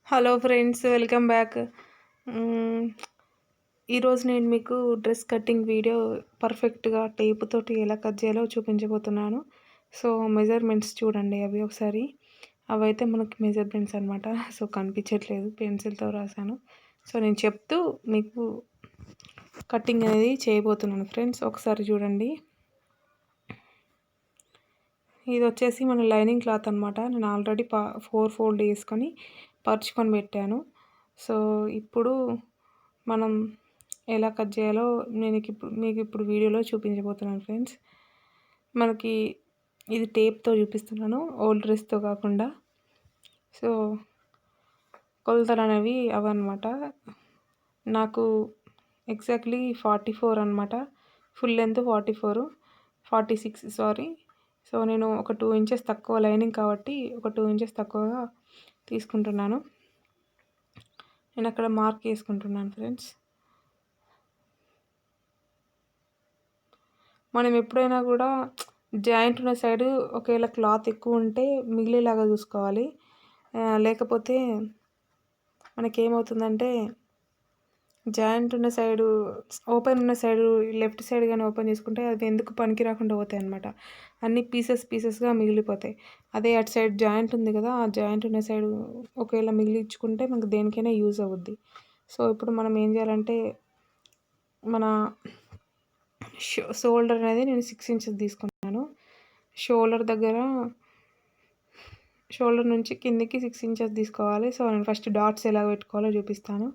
Hello friends, welcome back. ఈరోజు నేను మీకు డ్రెస్ కటింగ్ వీడియో పర్ఫెక్ట్గా టేప్ తోటి ఎలా కట్ చేయాలో చూపించబోతున్నాను. సో మెజర్మెంట్స్ చూడండి, అవి ఒకసారి. అవైతే మనకి మెజర్మెంట్స్ అనమాట. సో కనిపించట్లేదు, పెన్సిల్తో రాశాను. సో నేను చెప్తూ మీకు కటింగ్ అనేది చేయబోతున్నాను ఫ్రెండ్స్. ఒకసారి చూడండి. ఇది వచ్చేసి మన లైనింగ్ క్లాత్ అనమాట. నేను ఆల్రెడీ 4 ఫోల్డ్ వేసుకొని పరుచుకొని పెట్టాను. సో ఇప్పుడు మనం ఎలా కట్ చేయాలో మీకు ఇప్పుడు వీడియోలో చూపించబోతున్నాను ఫ్రెండ్స్. మనకి ఇది టేప్తో చూపిస్తున్నాను, ఓల్డ్ డ్రెస్తో కాకుండా. సో కొలతలు అనేవి అవన్నమాట. నాకు ఎగ్జాక్ట్లీ 44 అనమాట. Full length 46 sorry. సో నేను ఒక 2 ఇంచెస్ తక్కువ లైనింగ్ కాబట్టి ఒక 2 ఇంచెస్ తక్కువగా తీసుకుంటున్నాను. నేను అక్కడ మార్క్ వేసుకుంటున్నాను ఫ్రెండ్స్. మనం ఎప్పుడైనా కూడా జాయింట్ ఉన్న సైడు ఒకవేళ క్లాత్ ఎక్కువ ఉంటే మిగిలేలాగా చూసుకోవాలి. లేకపోతే మనకేమవుతుందంటే జాయింట్ ఉన్న సైడు ఓపెన్ ఉన్న సైడు లెఫ్ట్ సైడ్ కానీ ఓపెన్ చేసుకుంటే అది ఎందుకు పనికి రాకుండా పోతాయి అన్నమాట. అన్ని పీసెస్గా మిగిలిపోతాయి. అదే అటు సైడ్ జాయింట్ ఉంది కదా, ఆ జాయింట్ ఉన్న సైడు ఒకవేళ మిగిలించుకుంటే మనకు దేనికైనా యూజ్ అవుద్ది. సో ఇప్పుడు మనం ఏం చేయాలంటే మన షోల్డర్ అనేది నేను 6 ఇంచెస్ తీసుకున్నాను. షోల్డర్ నుంచి కిందికి 6 ఇంచెస్ తీసుకోవాలి. సో నేను ఫస్ట్ డాట్స్ ఎలా పెట్టుకోవాలో చూపిస్తాను.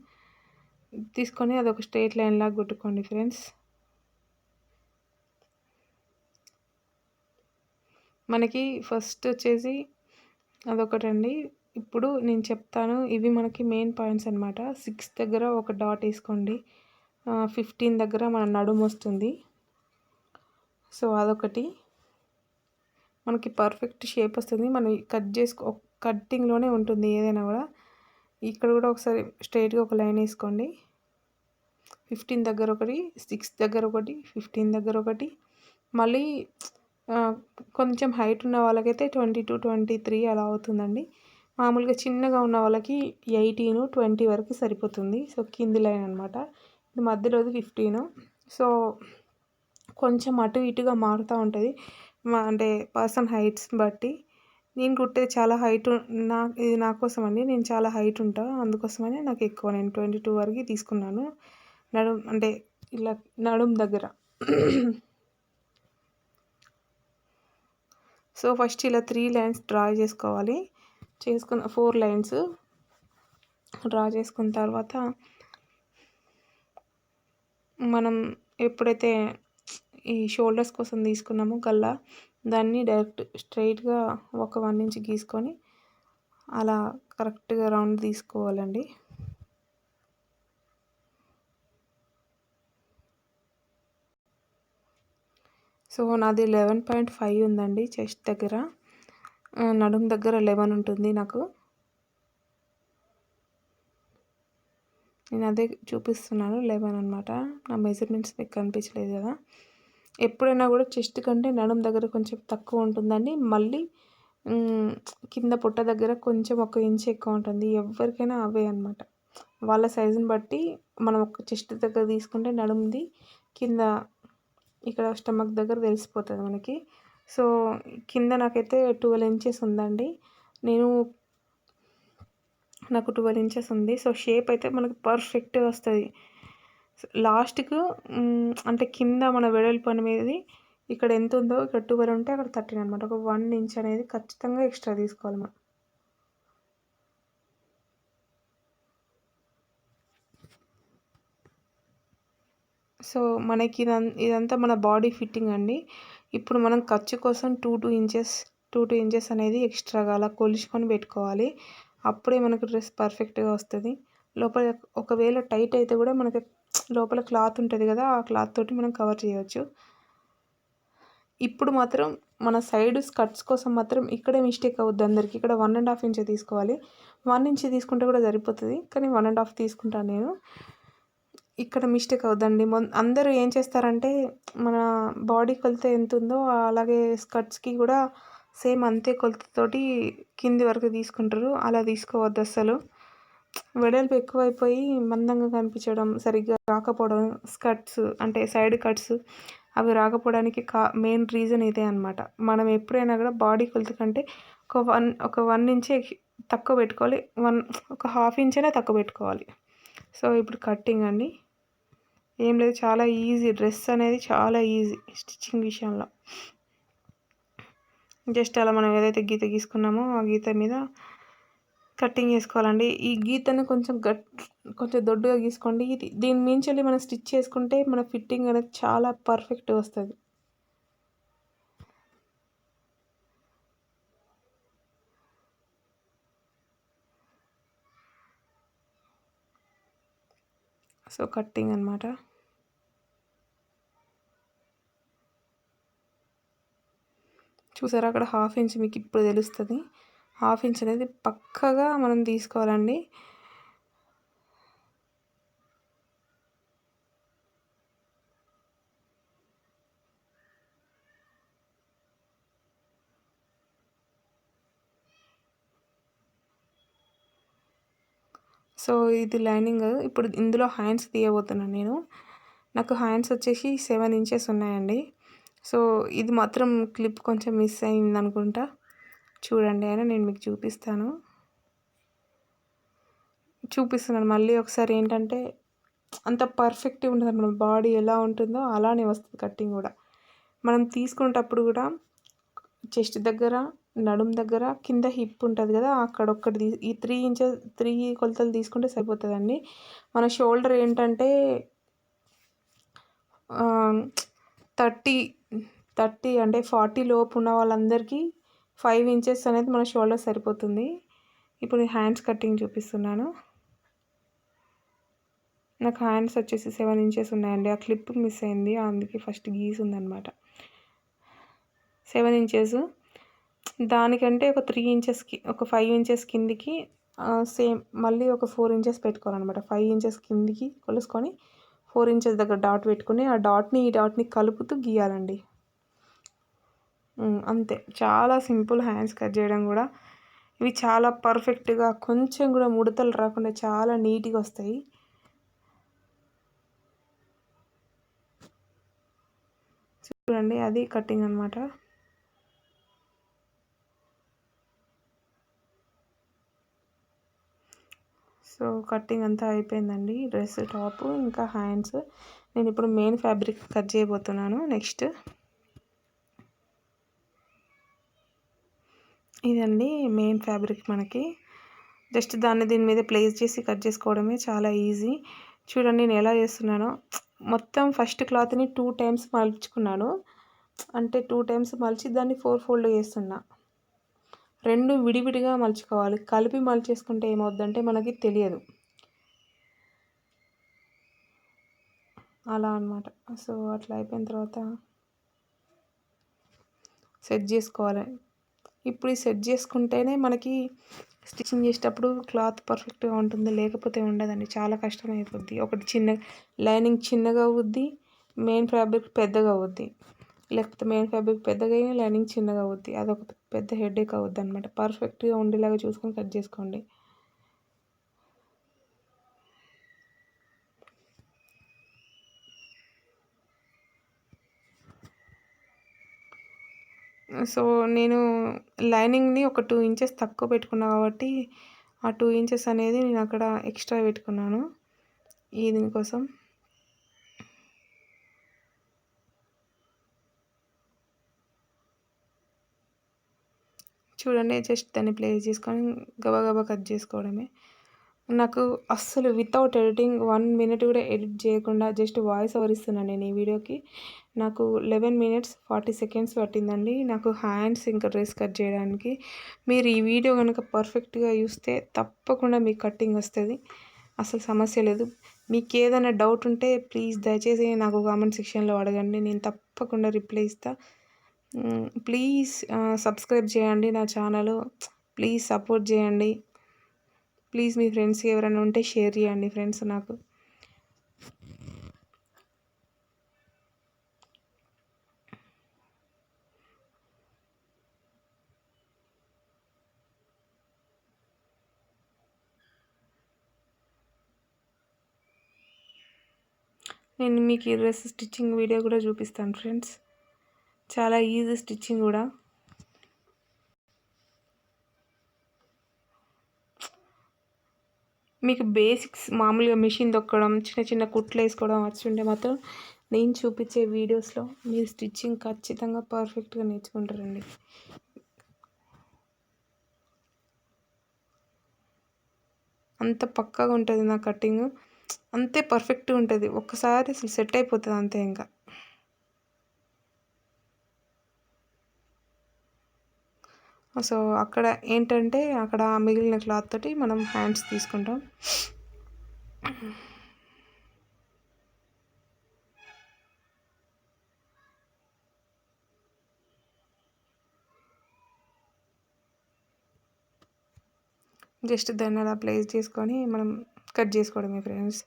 తీసుకొని అదొక స్ట్రైట్ లైన్ లాగా కొట్టుకోండి ఫ్రెండ్స్. మనకి ఫస్ట్ వచ్చేసి అదొకటండి. ఇప్పుడు నేను చెప్తాను, ఇవి మనకి మెయిన్ పాయింట్స్ అనమాట. 6 దగ్గర ఒక డాట్ వేసుకోండి. 15 దగ్గర మన నడుము వస్తుంది. సో అదొకటి మనకి పర్ఫెక్ట్ షేప్ వస్తుంది. మనం కట్టింగ్లోనే ఉంటుంది ఏదైనా కూడా. ఇక్కడ కూడా ఒకసారి స్ట్రైట్గా ఒక లైన్ వేసుకోండి. 15 దగ్గర ఒకటి, 6 దగ్గర ఒకటి, 15 దగ్గర ఒకటి. మళ్ళీ కొంచెం హైట్ ఉన్న వాళ్ళకైతే 22, 23 అలా అవుతుందండి. మామూలుగా చిన్నగా ఉన్న వాళ్ళకి 18, 20 వరకు సరిపోతుంది. సో కింది లైన్ అనమాట. ఇది మధ్యలోది 15. సో కొంచెం అటు ఇటుగా మారుతూ ఉంటుంది, అంటే పర్సన్ హైట్స్ బట్టి. నేను కుట్టేది చాలా హైట్, ఇది నా కోసం అండి. నేను చాలా హైట్ ఉంటాను, అందుకోసమని నాకు ఎక్కువ. నేను 22 వరకు తీసుకున్నాను అంటే ఇలా నడుము దగ్గర. సో ఫస్ట్ ఇలా 3 లైన్స్ డ్రా చేసుకోవాలి. 4 లైన్స్ డ్రా చేసుకున్న తర్వాత మనం ఎప్పుడైతే ఈ షోల్డర్స్ కోసం తీసుకున్నామో గల్లా, దాన్ని డైరెక్ట్ స్ట్రైట్గా ఒక 1 ఇంచ్ గీసుకొని అలా కరెక్ట్గా రౌండ్ తీసుకోవాలండి. సో నాది 11.5 ఉందండి చెస్ట్ దగ్గర. నడుము దగ్గర 11 ఉంటుంది నాకు. నేను అదే చూపిస్తున్నాను, 11 అనమాట. నా మెజర్మెంట్స్ మీకు కనిపించలేదు కదా. ఎప్పుడైనా కూడా చెస్ట్ కంటే నడుము దగ్గర కొంచెం తక్కువ ఉంటుందండి. మళ్ళీ కింద పుట్ట దగ్గర కొంచెం 1 ఇంచ్ ఎక్కువ ఉంటుంది. ఎవరికైనా అవే అనమాట. వాళ్ళ సైజుని బట్టి మనం ఒక చెస్ట్ దగ్గర తీసుకుంటే నడుముది కింద ఇక్కడ స్టమక్ దగ్గర తెలిసిపోతుంది మనకి. సో కింద నాకైతే 12 ఇంచెస్ ఉందండి. నాకు 12 ఇంచెస్ ఉంది. సో షేప్ అయితే మనకు పర్ఫెక్ట్గా వస్తుంది. లాస్ట్కు అంటే కింద మన వెడల్పు అనేది ఇక్కడ ఎంత ఉందో ఇక్కడ 12 ఉంటే అక్కడ 13 అనమాట. ఒక 1 ఇంచ్ అనేది ఖచ్చితంగా ఎక్స్ట్రా తీసుకోవాలి మనం. సో మనకి ఇదంతా మన బాడీ ఫిట్టింగ్ అండి. ఇప్పుడు మనం ఖర్చు కోసం 2 ఇంచెస్ అనేది ఎక్స్ట్రాగా అలా కొలుచుకొని పెట్టుకోవాలి. అప్పుడే మనకు డ్రెస్ పర్ఫెక్ట్గా వస్తుంది. లోపల ఒకవేళ టైట్ అయితే కూడా మనకి లోపల క్లాత్ ఉంటుంది కదా, ఆ క్లాత్ తోటి మనం కవర్ చేయవచ్చు. ఇప్పుడు మాత్రం మన సైడ్ స్కర్ట్స్ కోసం మాత్రం ఇక్కడే మిస్టేక్ అవుద్ది అందరికి. ఇక్కడ 1.5 ఇంచ్ తీసుకోవాలి. 1 ఇంచ్ తీసుకుంటే కూడా సరిపోతుంది, కానీ 1.5 తీసుకుంటాను నేను. ఇక్కడ మిస్టేక్ అవుద్దండి. అందరూ ఏం చేస్తారంటే మన బాడీ కొలత ఎంత ఉందో అలాగే స్కర్ట్స్కి కూడా సేమ్ అంతే కొలతతోటి కింది వరకు తీసుకుంటారు. అలా తీసుకోవద్దు అస్సలు. వెడల్పు ఎక్కువైపోయి మందంగా కనిపించడం, సరిగ్గా రాకపోవడం, స్కర్ట్స్ అంటే సైడ్ కట్స్ అవి రాకపోవడానికి మెయిన్ రీజన్ ఇదే అనమాట. మనం ఎప్పుడైనా కూడా బాడీ కొలత కంటే ఒక 1 ఇంచే తక్కువ పెట్టుకోవాలి. ఒక హాఫ్ ఇంచ్ అయినా తక్కువ పెట్టుకోవాలి. సో ఇప్పుడు కట్టింగ్ అండి. ఏం లేదు, చాలా ఈజీ. డ్రెస్ అనేది చాలా ఈజీ స్టిచ్చింగ్ విషయంలో. జస్ట్ అలా మనం ఏదైతే గీత గీసుకున్నామో ఆ గీత మీద కటింగ్ చేసుకోవాలండి. ఈ గీతను కొంచెం దొడ్డుగా గీసుకోండి. దీని మించెల్లి మనం స్టిచ్ చేసుకుంటే మన ఫిట్టింగ్ అనేది చాలా పర్ఫెక్ట్గా వస్తుంది. సో కట్టింగ్ అనమాట. చూసారా అక్కడ హాఫ్ ఇంచ్ మీకు ఇప్పుడు తెలుస్తుంది. హాఫ్ ఇంచ్ అనేది పక్కగా మనం తీసుకోవాలండి. సో ఇది లైనింగ్. ఇప్పుడు ఇందులో హ్యాండ్స్ తీయబోతున్నాను నేను. నాకు హ్యాండ్స్ వచ్చేసి 7 ఇంచెస్ ఉన్నాయండి. సో ఇది మాత్రం క్లిప్ కొంచెం మిస్ అయింది అనుకుంటా. చూడండి అయినా నేను మీకు చూపిస్తున్నాను మళ్ళీ ఒకసారి. ఏంటంటే అంత పర్ఫెక్ట్గా ఉంటుంది మన బాడీ ఎలా ఉంటుందో అలానే వస్తుంది కట్టింగ్ కూడా. మనం తీసుకునేటప్పుడు కూడా చెస్ట్ దగ్గర, నడుము దగ్గర, కింద హిప్ ఉంటుంది కదా, అక్కడ ఒక్కటి ఈ 3 కొలతలు తీసుకుంటే సరిపోతుందండి. మన షోల్డర్ ఏంటంటే 30 అంటే 40 లోపు ఉన్న వాళ్ళందరికీ 5 ఇంచెస్ అనేది మన షోల్డర్ సరిపోతుంది. ఇప్పుడు హ్యాండ్స్ కటింగ్ చూపిస్తున్నాను. నాకు హ్యాండ్స్ వచ్చేసి 7 ఇంచెస్ ఉన్నాయండి. ఆ క్లిప్ మిస్ అయింది, అందుకే ఫస్ట్ గీస్ ఉందన్నమాట. 7 ఇంచెస్. దానికంటే ఒక 3 ఇంచెస్కి, ఒక 5 ఇంచెస్ కిందికి సేమ్ మళ్ళీ ఒక 4 ఇంచెస్ పెట్టుకోవాలన్నమాట. 5 ఇంచెస్ కిందికి కొలుసుకొని 4 ఇంచెస్ దగ్గర డాట్ పెట్టుకుని ఆ డాట్ని ఈ డాట్ని కలుపుతూ గీయాలండి. అంతే, చాలా సింపుల్ హ్యాండ్స్ కట్ చేయడం కూడా. ఇవి చాలా పర్ఫెక్ట్గా, కొంచెం కూడా ముడతలు రాకుండా చాలా నీట్గా వస్తాయి. చూడండి, అది కటింగ్ అనమాట. సో కటింగ్ అంతా అయిపోయిందండి. డ్రెస్ టాప్ ఇంకా హ్యాండ్స్. నేను ఇప్పుడు మెయిన్ ఫ్యాబ్రిక్ కట్ చేయబోతున్నాను. నెక్స్ట్ ఇదండి మెయిన్ ఫ్యాబ్రిక్. మనకి జస్ట్ దీని మీద ప్లేస్ చేసి కట్ చేసుకోవడమే, చాలా ఈజీ. చూడండి నేను ఎలా చేస్తున్నానో. మొత్తం ఫస్ట్ క్లాత్ని 2 టైమ్స్ మలుచుకున్నాను. అంటే 2 టైమ్స్ మలిచి దాన్ని 4 ఫోల్డ్ చేస్తున్నా. 2 విడివిడిగా మలుచుకోవాలి. కలిపి మలిచేసుకుంటే ఏమవుద్దంటే మనకి తెలియదు, అలా అనమాట. సో అట్లా అయిపోయిన తర్వాత సెట్ చేసుకోవాలి. ఇప్పుడు ఈ సెట్ చేసుకుంటేనే మనకి స్టిచ్చింగ్ చేసేటప్పుడు క్లాత్ పర్ఫెక్ట్గా ఉంటుంది, లేకపోతే ఉండదండి, చాలా కష్టం అయిపోద్ది. ఒకటి లైనింగ్ చిన్నగా అవుద్ది, మెయిన్ ఫ్యాబ్రిక్ పెద్దగా అవుద్ది. లేకపోతే మెయిన్ ఫ్యాబ్రిక్ పెద్దగా అయినా లైనింగ్ చిన్నగా అవుద్ది. అదొక పెద్ద హెడేక్ అవుద్ది అనమాట. పర్ఫెక్ట్గా ఉండేలాగా చూసుకొని కట్ చేసుకోండి. సో నేను లైనింగ్ని ఒక 2 ఇంచెస్ తక్కువ పెట్టుకున్నా కాబట్టి ఆ 2 ఇంచెస్ అనేది నేను అక్కడ ఎక్స్ట్రా పెట్టుకున్నాను దీనికోసం. చూడండి, జస్ట్ దాన్ని ప్లేస్ చేసుకొని గబగబా కట్ చేసుకోవడమే. నాకు అస్సలు వితౌట్ ఎడిటింగ్ 1 మినిట్ కూడా ఎడిట్ చేయకుండా జస్ట్ వాయిస్ ఓవర్ ఇస్తున్నాను నేను ఈ వీడియోకి. నాకు 11 మినిట్స్ 40 సెకండ్స్ పట్టిందండి నాకు హ్యాండ్స్ ఇంకా డ్రెస్ కట్ చేయడానికి. మీరు ఈ వీడియో కనుక పర్ఫెక్ట్గా చూస్తే తప్పకుండా మీకు కట్టింగ్ వస్తుంది, అసలు సమస్య లేదు. మీకు ఏదైనా డౌట్ ఉంటే ప్లీజ్ దయచేసి నాకు కామెంట్ సెక్షన్లో అడగండి, నేను తప్పకుండా రిప్లై ఇస్తాను. ప్లీజ్ సబ్స్క్రైబ్ చేయండి నా ఛానల్. ప్లీజ్ సపోర్ట్ చేయండి. ప్లీజ్ మీ ఫ్రెండ్స్కి ఎవరైనా ఉంటే షేర్ చేయండి ఫ్రెండ్స్ నాకు. నేను మీకు ఈ డ్రెస్ స్టిచ్చింగ్ వీడియో కూడా చూపిస్తాను ఫ్రెండ్స్. చాలా ఈజీ స్టిచ్చింగ్ కూడా. మీకు బేసిక్స్ మామూలుగా మిషన్ తొక్కడం, చిన్న చిన్న కుట్లు వేసుకోవడం వచ్చుంటే మాత్రం నేను చూపించే వీడియోస్లో మీరు స్టిచ్చింగ్ ఖచ్చితంగా పర్ఫెక్ట్గా నేర్చుకుంటారండి. అంత పక్కాగా ఉంటుంది నా కటింగ్, అంతే పర్ఫెక్ట్గా ఉంటుంది. ఒక్కసారి అసలు సెట్ అయిపోతుంది అంతే. ఇంకా సో అక్కడ ఏంటంటే అక్కడ మిగిలిన క్లాత్ తోటి మనం హ్యాండ్స్ తీసుకుంటాం. జస్ట్ దాన్ని అలా ప్లేస్ చేసుకొని మనం కట్ చేసుకోవడమే ఫ్రెండ్స్.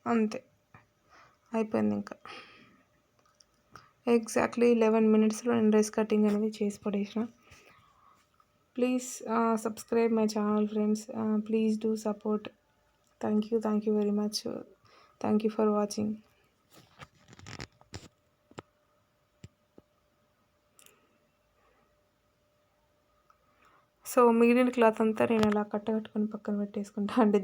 అంతే అయిపోయింది. ఇంకా ఎగ్జాక్ట్లీ 11 మినిట్స్లో నేను డ్రెస్ కటింగ్ అనేది చేసి పడేసిన. Please subscribe my channel friends. Please do support. Thank you very much. Thank you for watching. So మిగిలిన క్లాత్ అంతా నేను అలా కట్టుకొని పక్కన పెట్టేసుకుంటా. అంటే